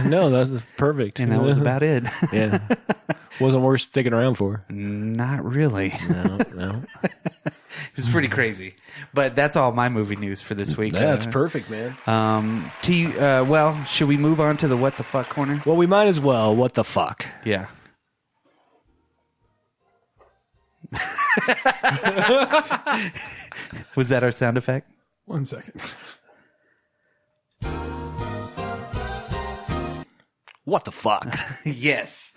No, that's perfect. And that was about it. Yeah. Wasn't worth sticking around for. Not really. No. It was pretty crazy. But that's all my movie news for this week. That's perfect, man. Well, should we move on to the what the fuck corner? Well, we might as well. What the fuck? Yeah. Was that our sound effect? 1 second. What the fuck? Yes.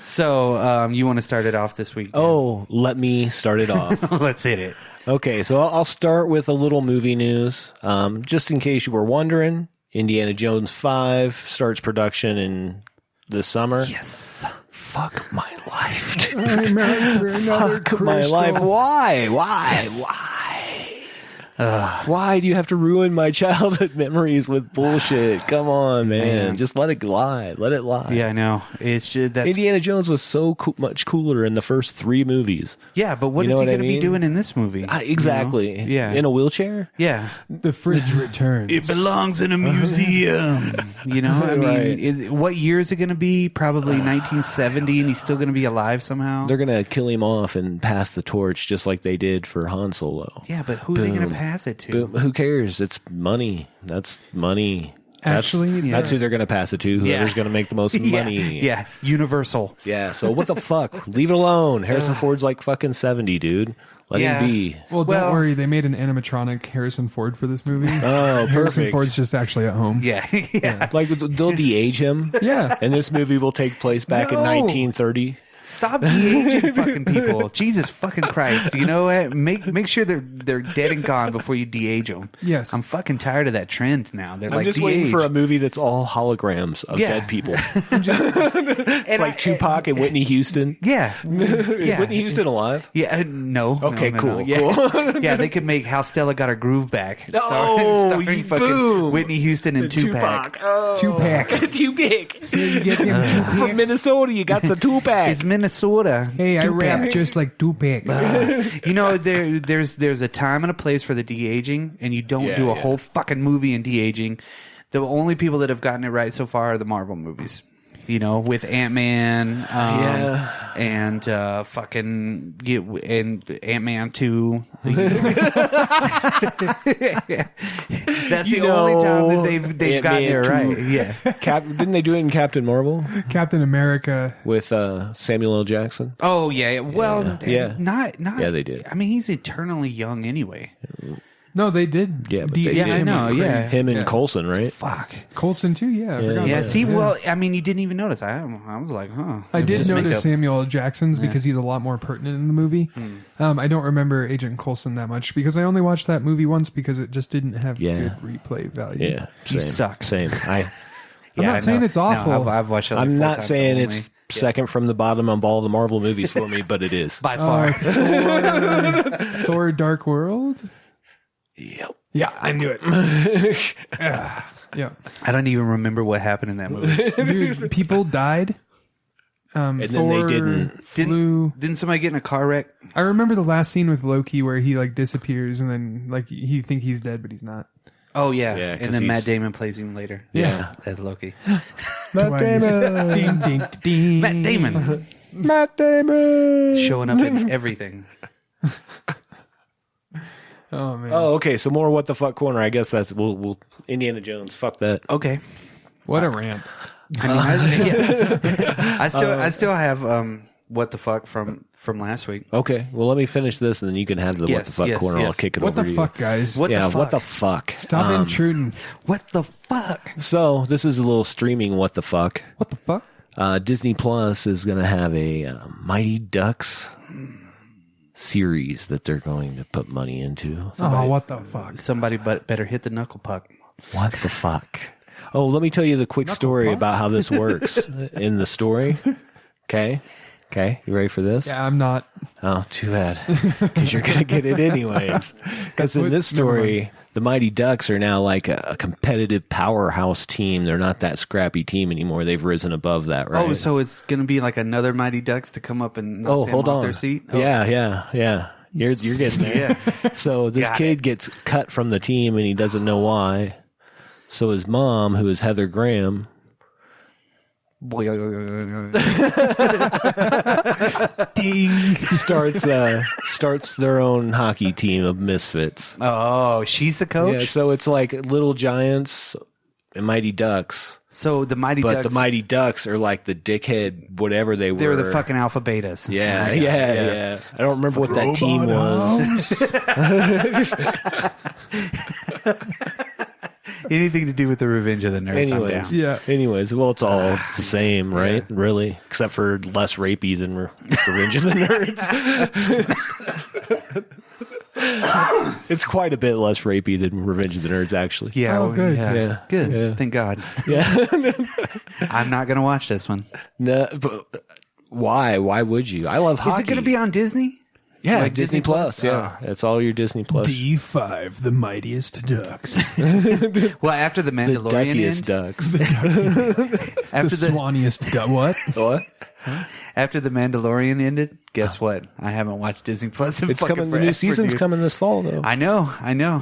So, you want to start it off this week? Dan? Oh, let me start it off. Let's hit it. Okay, so I'll start with a little movie news. Just in case you were wondering, Indiana Jones 5 starts production in this summer. Yes. Fuck my life, dude. I'm out for another Fuck my life. Why? Why do you have to ruin my childhood memories with bullshit? Come on, man. Just let it lie. Let it lie. Yeah, I know. It's just that's Indiana Jones was so much cooler in the first 3 movies. yeah, but what You is know he what I going to be mean? doing in this movie? Exactly. You know? Yeah. In a wheelchair? Yeah. The fridge returns. It belongs in a museum. You know, I mean, Right. what year is it going to be? Probably 1970, and he's still going to be alive somehow. They're going to kill him off and pass the torch just like they did for Han Solo. Yeah, but who are they going to pass it to? Boom. Who cares? It's money. That's money. Actually, That's who they're going to pass it to. Whoever's going to make the most money. Yeah, Universal. Yeah. So what the fuck? Leave it alone. Harrison Ford's like fucking 70, dude. Let him be. Well, don't worry. They made an animatronic Harrison Ford for this movie. Oh, Harrison perfect. Ford's just actually at home. Yeah, yeah. Like they'll de-age him. Yeah. And this movie will take place back in No. 1930. Stop de-aging fucking people. Jesus fucking Christ. You know what? Make sure they're dead and gone before you de-age them. Yes. I'm fucking tired of that trend now. They're I'm like, just waiting de-age. for a movie that's all holograms of dead people. It's like Tupac and Whitney Houston. Yeah. Is Whitney Houston alive? Yeah, no. Okay, no, cool, no. Yeah. cool. Yeah, they could make How Stella Got Her Groove Back. Oh, starring fucking boom. Whitney Houston and Tupac. Oh. Tupac. Tupac. You get them From Tupacs. Minnesota, you got the Tupac. It's Minnesota. Hey, I Tupac. rap just like Tupac. You know, there's a time and a place for the de-aging, and you don't do a whole fucking movie in de-aging. The only people that have gotten it right so far are the Marvel movies. You know, with Ant-Man, and fucking and Ant-Man 2. That's the only time that they've gotten it right. Yeah. Didn't they do it in Captain Marvel Captain America. with Samuel L. Jackson? Oh yeah. Well, Yeah. not. Yeah, they did. I mean, he's eternally young anyway. No, they did. Yeah, but de-age they did. him I know, like yeah. crazy. Him and Coulson, right? Fuck. Coulson too. Yeah, I forgot Yeah. about See, that. well, I mean, you didn't even notice. I was like, huh. I did Just make notice up- Samuel L. Jackson's because he's a lot more pertinent in the movie. I don't remember Agent Coulson that much because I only watched that movie once because it just didn't have good replay value. Yeah, You same, suck. Same. I'm not saying it's awful. No, I've watched it like I'm 4 not times saying only. it's second from the bottom of all the Marvel movies for me, but it is. by far. Thor Dark World? Yep. Yeah, I knew it. Yeah. I don't even remember what happened in that movie. Dude, people died. And then Thor they didn't. flew. Didn't somebody get in a car wreck? I remember the last scene with Loki where he like disappears and then like you think he's dead but he's not. Oh yeah, Yeah, 'cause and then Matt he's- Damon plays him later. Yeah. as Loki. Twice. Ding, ding, ding. Matt Damon Matt Damon. showing up in everything. Oh man. Oh, okay. So more what the fuck corner. I guess that's we'll Indiana Jones. Fuck that. Okay, What a rant. I mean, I still have what the fuck from last week. Okay. Well, let me finish this, and then you can have the what the fuck yes, corner. yes. I'll kick it What over the to fuck, guys? What you. the Yeah. fuck? What the fuck? Stop intruding. What the fuck? So this is a little streaming. What the fuck? What the fuck? Disney Plus is going to have a Mighty Ducks series that they're going to put money into. Oh, what the fuck? Somebody better hit the knuckle puck. What the fuck? Oh, let me tell you the quick story about how this works in the story. Okay. You ready for this? Yeah, I'm not. Oh, too bad. Because you're going to get it anyways. Because in this story, the Mighty Ducks are now like a competitive powerhouse team. They're not that scrappy team anymore. They've risen above that, right? Oh, so it's gonna be like another Mighty Ducks to come up and knock them hold off on. their seat. Oh. Yeah. You're getting there. So this Got kid gets cut from the team and he doesn't know why. So his mom, who is Heather Graham, Ding. Starts their own hockey team of misfits. Oh, she's the coach? Yeah, so it's like Little Giants and Mighty Ducks. So the Mighty But Ducks... the Mighty Ducks are like the dickhead, whatever they were. They were the fucking alpha betas. Yeah. I don't remember what that team was. Anything to do with the Revenge of the Nerds, I'm down. Anyways, well, it's all the same, right? Yeah. Really? Except for less rapey than Revenge of the Nerds. It's quite a bit less rapey than Revenge of the Nerds, actually. Yeah. Oh, good. Yeah. Good. Yeah. Thank God. Yeah. I'm not going to watch this one. No, but why? Why would you? I love hockey. Is it going to be on Disney? Yeah, like Disney Plus. Yeah, it's all your Disney Plus. D5, the mightiest ducks. Well, after the Mandalorian, ducks. The swaniest duck. What? What? After the Mandalorian ended, guess what? I haven't watched Disney Plus. It's coming. The new season's coming this fall, though. I know. Yeah.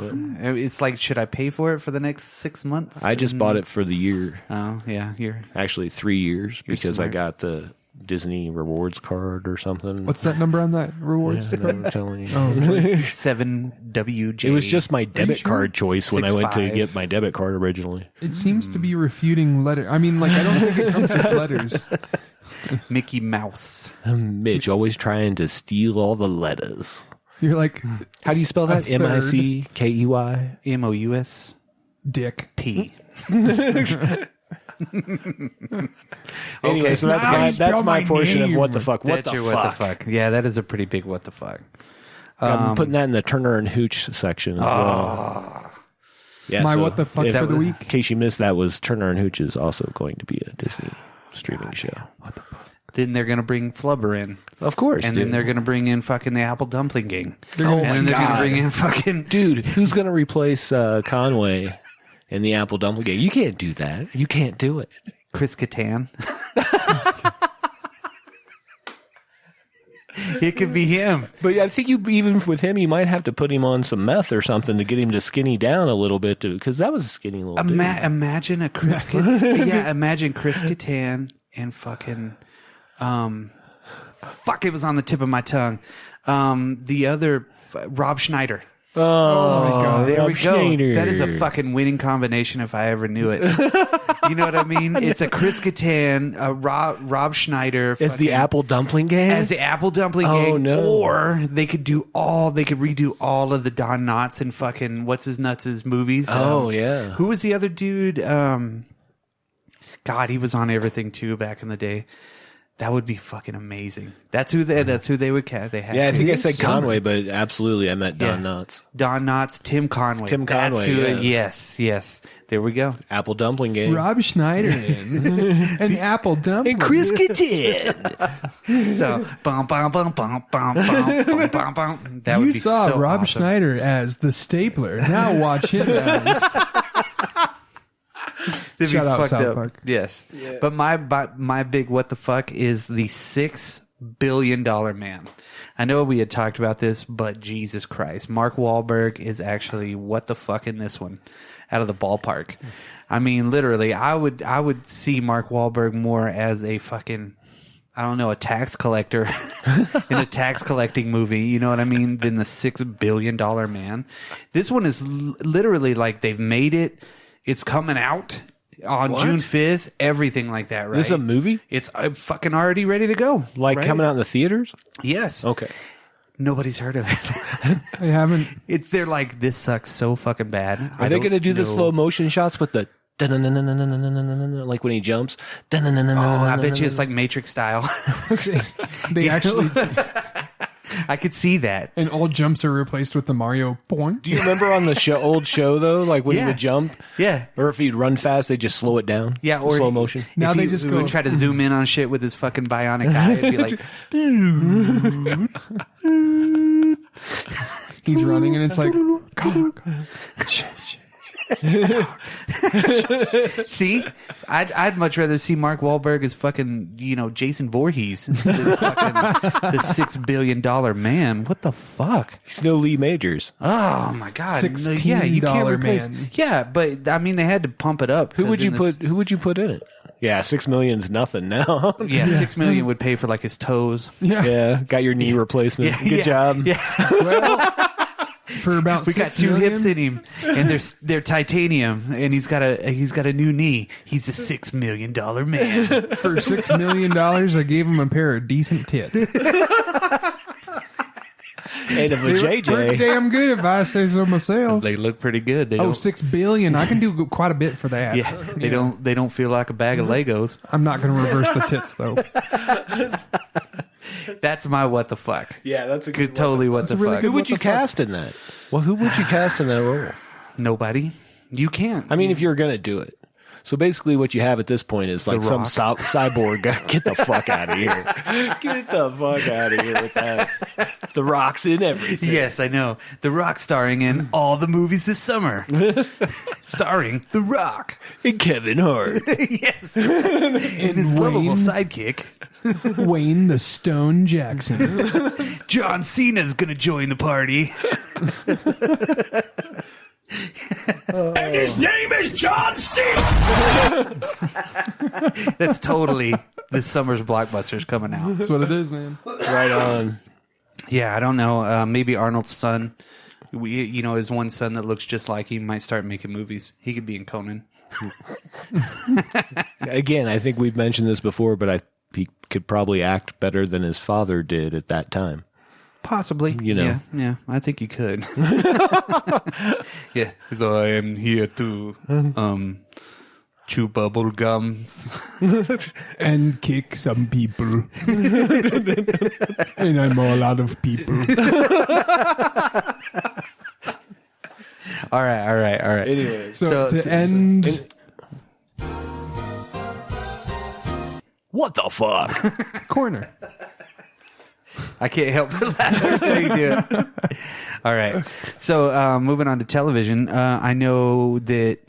It's like, should I pay for it for the next 6 months? I just bought it for the year. Oh yeah, actually 3 years because smart. I got the Disney rewards card or something. What's that number on that rewards card? I'm telling you. 7WJ. It was just my debit card choice when I went to get my debit card originally. It seems to be refuting letter. I mean, like, I don't think it comes with letters. Mickey Mouse. Mitch always trying to steal all the letters. You're like, how do you spell that? MICKEY? MOUS? Dick. P. Anyway, so that's my portion of what the fuck. What the fuck? Yeah, that is a pretty big what the fuck. I'm putting that in the Turner and Hooch section as well. Yeah, my what the fuck for the week. In case you missed, that was Turner and Hooch is also going to be a Disney streaming show. What the fuck? Then they're going to bring Flubber in. Of course. And then they're going to bring in fucking the Apple Dumpling Gang. And then they're going to bring in fucking... Dude, who's going to replace Conway in the Apple Dumpling Gang? You can't do that. You can't do it. Chris Kattan. It could be him. But I think even with him, you might have to put him on some meth or something to get him to skinny down a little bit, because that was a skinny little dude. Imagine a Chris imagine Chris Kattan and fucking... fuck, it was on the tip of my tongue. The other... Rob Schneider. Oh my God! There Rob we go. Schneider. That is a fucking winning combination if I ever knew it. You know what I mean? It's a Chris Kattan, a Rob Schneider as the Apple Dumpling Gang. As the Apple Dumpling Gang. Oh no! Or they could redo all of the Don Knotts and fucking what's his nuts' movies. Oh yeah. Who was the other dude? God, he was on everything too back in the day. That would be fucking amazing. That's who they would cast. They had. Yeah, I think I said Conway, but absolutely, I meant Don Knotts. Don Knotts, Tim Conway. That's who, yes. There we go. Apple Dumpling Gang. Rob Schneider and Apple Dumpling. And Chris Kattan. So, bum, bum, bum, bum, bum, bum, bum, bum. That would be saw so Rob awesome. Schneider as the stapler. Now watch him as... Shout out South Park. Yes. Yeah. But my big what the fuck is the $6 billion man. I know we had talked about this, but Jesus Christ. Mark Wahlberg is actually what the fuck in this one out of the ballpark. I mean, literally, I would see Mark Wahlberg more as a fucking, I don't know, a tax collector in a tax collecting movie, you know what I mean, than the $6 billion man. This one is literally like they've made it. It's coming out on June 5th, everything like that, right? This is a movie? It's fucking already ready to go. Like coming out in the theaters? Yes. Okay. Nobody's heard of it. I haven't. They're like, this sucks so fucking bad. Are they going to do the slow motion shots with the like when he jumps? Oh, I bet you it's like Matrix style. They actually... I could see that. And all jumps are replaced with the Mario point. Do you remember on the old show though, like when he would jump? Yeah. Or if he'd run fast, they just slow it down. Yeah, or slow motion. Now they just go try to zoom in on shit with his fucking bionic eye. It'd be like, he's running and it's like, see, I'd much rather see Mark Wahlberg as fucking, Jason Voorhees than fucking the $6 billion man. What the fuck? He's no Lee Majors. Oh my God! $16 you can't replace. man. Yeah, but I mean, they had to pump it up. Who would you put in it? Yeah, $6 million's nothing now. Yeah, $6 million would pay for like his toes. Yeah, got your knee replacement. Good job. Yeah. Well, for about we got 2 hips in him, and they're titanium, and he's got a new knee. He's a $6 million man. For $6 million, I gave him a pair of decent tits. And of a Pretty JJ. damn good if I say so myself. They look pretty good. They Oh, don't, $6 billion. I can do quite a bit for that. yeah, they don't feel like a bag of Legos. I'm not going to reverse the tits, though. That's my what the fuck. Yeah, that's a good Totally what the really fuck. good Who would you cast in that? Well, who would you cast in that role? Nobody. You can't. I mean, if you're going to do it. So basically what you have at this point is like The some Rock. cyborg guy. Get the fuck out of here. Get the fuck out of here with that. The Rock's in everything. Yes, I know. The Rock starring in all the movies this summer. Starring The Rock. And Kevin Hart. Yes. And his lovable Wayne. sidekick. Wayne the Stone Jackson. John Cena's going to join the party. And his name is John Cena. That's totally this summer's blockbusters coming out. That's what it is, man. Right on. Yeah, I don't know. Maybe Arnold's son, his one son that looks just like him might start making movies. He could be in Conan. Again, I think we've mentioned this before, but he could probably act better than his father did at that time. Possibly. You know. Yeah, I think he could. Yeah. So I am here to chew bubble gums. And kick some people. And I know a lot of people. All right. Anyways. So to end... What the fuck? Corner. I can't help but laugh every time you do it. All right. So moving on to television, I know that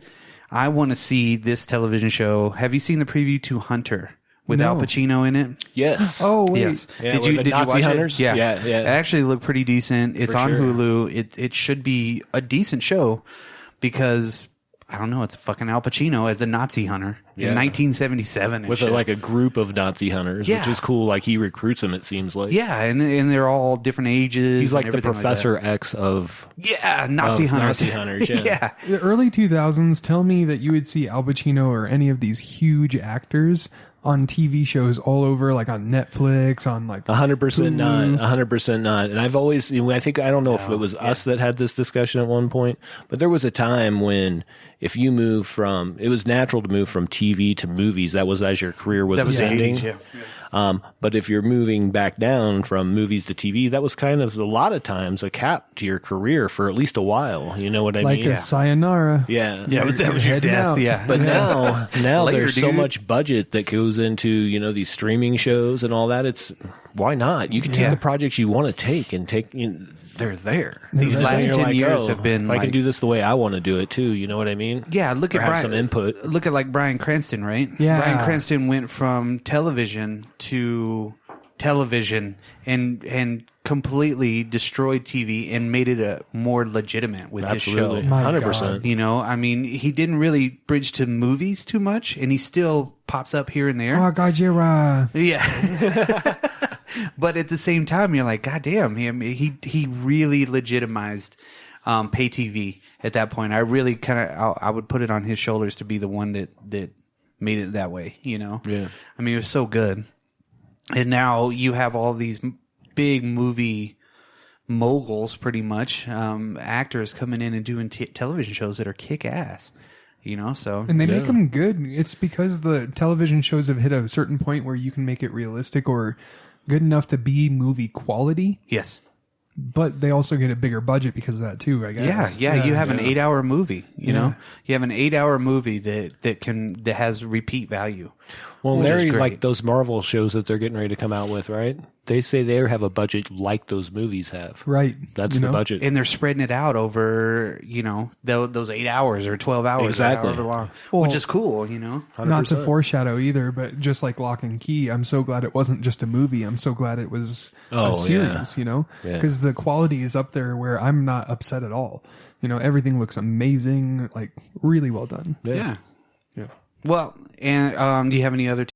I want to see this television show. Have you seen the preview to Hunter with No. Al Pacino in it? Yes. Oh, wait. Yes. Yeah, did with you the did you Nazi watch hunters? it? Yeah. Yeah. It actually looked pretty decent. It's For on sure. Hulu. It should be a decent show because I don't know. It's fucking Al Pacino as a Nazi hunter in Yeah. 1977. And With shit. like a group of Nazi hunters, Yeah. which is cool. Like he recruits them, it seems like. yeah, and they're all different ages. He's like and the everything Professor Like that. X of Yeah, Nazi of hunters. Nazi hunters, yeah. Yeah. The early 2000s tell me that you would see Al Pacino or any of these huge actors on TV shows all over, like on Netflix, on like 100% not, 100% not. And I've always, I don't know if it was us that had this discussion at one point, but there was a time when if you move from, it was natural to move from TV to movies. That was as your career was That was the ascending. 80s, yeah. But if you're moving back down from movies to TV, that was kind of a lot of times a cap to your career for at least a while. You know what I like mean? a sayonara. Yeah. Yeah, that was your Heading death. out. Yeah. But now Later, there's so dude. much budget that goes into, these streaming shows and all that. It's why not? You can take Yeah. the projects you want to take and take, they're there. These And last you're 10 like, years oh, have been if I can like- do this the way I want to do it too, you know what I mean? Yeah, look Or at have Brian, some input. Look at like Bryan Cranston, right? Yeah. Bryan Cranston went from television to television and completely destroyed TV and made it a more legitimate with Absolutely. his show. My 100%. You know, I mean, he didn't really bridge to movies too much, and he still pops up here and there. Oh, Gajira. Yeah. But at the same time, you're like, God damn, he really legitimized pay TV at that point. I really I would put it on his shoulders to be the one that made it that way, you know? Yeah. I mean, it was so good. And now you have all these big movie moguls, pretty much, actors coming in and doing television shows that are kick ass. You know, so And they make them good. It's because the television shows have hit a certain point where you can make it realistic or good enough to be movie quality, yes. but they also get a bigger budget because of that too, I guess. Yeah. You have an 8-hour movie. You Yeah. know, you have an 8-hour movie that has repeat value. Well, Which is they're great. like those Marvel shows that they're getting ready to come out with, right? They say they have a budget like those movies have. Right. That's You the know? budget. And they're spreading it out over, those 8 hours or 12 hours, Exactly. or however long, Well, which is cool, you know. Not to 100%. foreshadow either, but just like Lock and Key, I'm so glad it wasn't just a movie. I'm so glad it was Oh, a series, you know, Yeah. because the quality is up there where I'm not upset at all. You know, everything looks amazing, like really well done. Yeah. Yeah. Well, And do you have any other